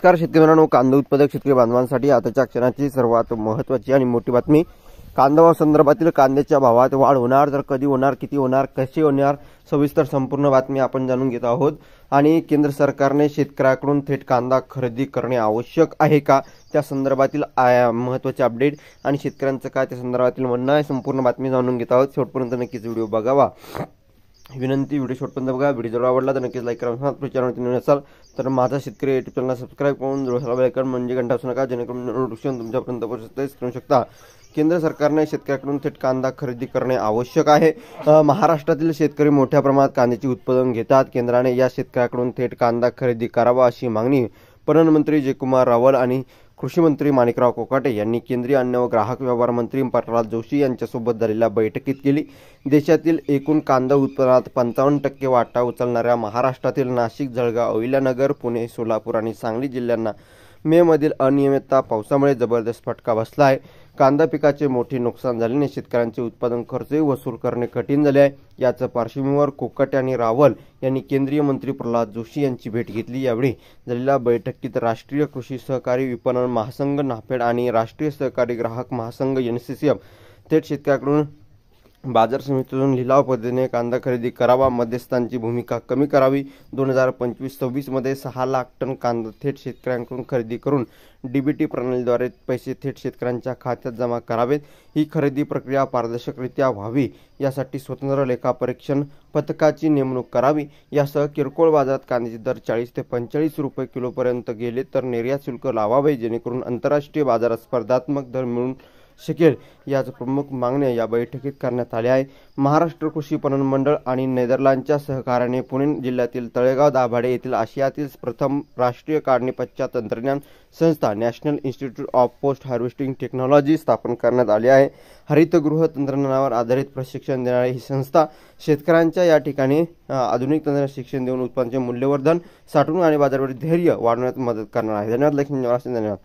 नमस्कार शेतकरी मित्रांनो, कांदा उत्पादक शेतकरी बांधवांसाठी आताच्या क्षणाची सर्वात महत्त्वाची आणि मोठी बातमी। कांदा संदर्भातील कांद्याच्या भावात वाढ होणार, तर कधी होणार, किती होणार, कसे होणार, सविस्तर संपूर्ण बातमी आपण जाणून घेत आहोत। आणि केंद्र सरकारने शेतकऱ्याकडून थेट कांदा खरेदी करणे आवश्यक आहे का, त्या संदर्भातील महत्त्वाचे अपडेट आणि शेतकऱ्यांचं काय त्या संदर्भातील म्हणणं आहे, संपूर्ण बातमी जाणून घेत आहोत। शेवटपर्यंत नक्कीच व्हिडिओ बघावा विनंती। व्हिडिओ शेवटपर्यंत बघा। व्हिडिओ जर आवडला तर नक्कीच लाईक करा। चॅनलवरती नवीन असाल तर माझा शेतकरी युट्यूब चॅनल सबस्क्राइब करून जोडला बेल आयकॉन म्हणजे घंटा वाजू नका, जेणेकरून नोटिफिकेशन तुमच्यापर्यंत पोहोचू शकता। केंद्र सरकारने शेतकऱ्याकडून थेट कांदा खरेदी करणे आवश्यक आहे। महाराष्ट्रातील शेतकरी मोठ्या प्रमाणात कांद्याचे उत्पादन घेतात। केंद्राने या शेतकऱ्याकडून थेट कांदा खरेदी करावा अशी मागणी पणन मंत्री जयकुमार रावल आणि कृषी मंत्री माणिकराव कोकाटे यांनी केंद्रीय अन्न व ग्राहक व्यवहार मंत्री प्रल्हाद जोशी यांच्यासोबत झालेल्या बैठकीत केली। देशातील एकूण कांदा उत्पादनात 55% वाटा उचलणाऱ्या महाराष्ट्रातील नाशिक, जळगाव, अहिल्यानगर, पुणे, सोलापूर आणि सांगली जिल्ह्यांना मे मधील अनियमित पावसामुळे जबरदस्त फटका बसला आहे। कांदा पिकाचे मोठे नुकसान झाल्याने शेतकऱ्यांचे उत्पादन खर्चही वसूल करणे कठीण झाले आहे। याच पार्श्वभूमीवर कोकाटे आणि रावल यांनी केंद्रीय मंत्री प्रल्हाद जोशी यांची भेट घेतली। यावेळी झालेल्या बैठकीत राष्ट्रीय कृषी सहकारी विपणन महासंघ नाफेड आणि राष्ट्रीय सहकारी ग्राहक महासंघ NCCF थेट शेतकऱ्याकडून बाजार समितीतून लिलाव पद्धतीने कांदा खरेदी करावा, मध्यस्थांची भूमिका कमी करावी। 2025-26 मध्ये 6 लाख टन कांदा थेट शेतकऱ्यांकडून खरेदी करून DBT प्रणालीद्वारे पैसे थेट शेतकऱ्यांच्या खात्यात जमा करावेत। ही खरेदी प्रक्रिया पारदर्शकरित्या व्हावी यासाठी स्वतंत्र लेखापरीक्षण पथकाची नेमणूक करावी। यासह किरकोळ बाजारात कांद्याचे दर 40 ते 45 रुपये किलोपर्यंत गेले तर निर्यात शुल्क लावावे, जेणेकरून आंतरराष्ट्रीय बाजारात स्पर्धात्मक दर मिळू शकेल। याच प्रमुख मागण्या या बैठकीत करण्यात आल्या आहेत। महाराष्ट्र कृषी पणन मंडळ आणि नेदरलँडच्या सहकार्याने पुणे जिल्ह्यातील तळेगाव दाभाडे येथील आशियातील प्रथम राष्ट्रीय काढणी पश्चात तंत्रज्ञान संस्था national institute of post harvesting technology स्थापन करण्यात आली आहे। हरितगृह तंत्रज्ञानावर आधारित प्रशिक्षण देणारी ही संस्था शेतकऱ्यांच्या या ठिकाणी आधुनिक तंत्रज्ञान शिक्षण देऊन उत्पादनाचे मूल्यवर्धन, साठवणूक आणि बाजारपेठ धैर्य वाढवण्यात मदत करणार आहे। धन्यवाद। धन्यवाद।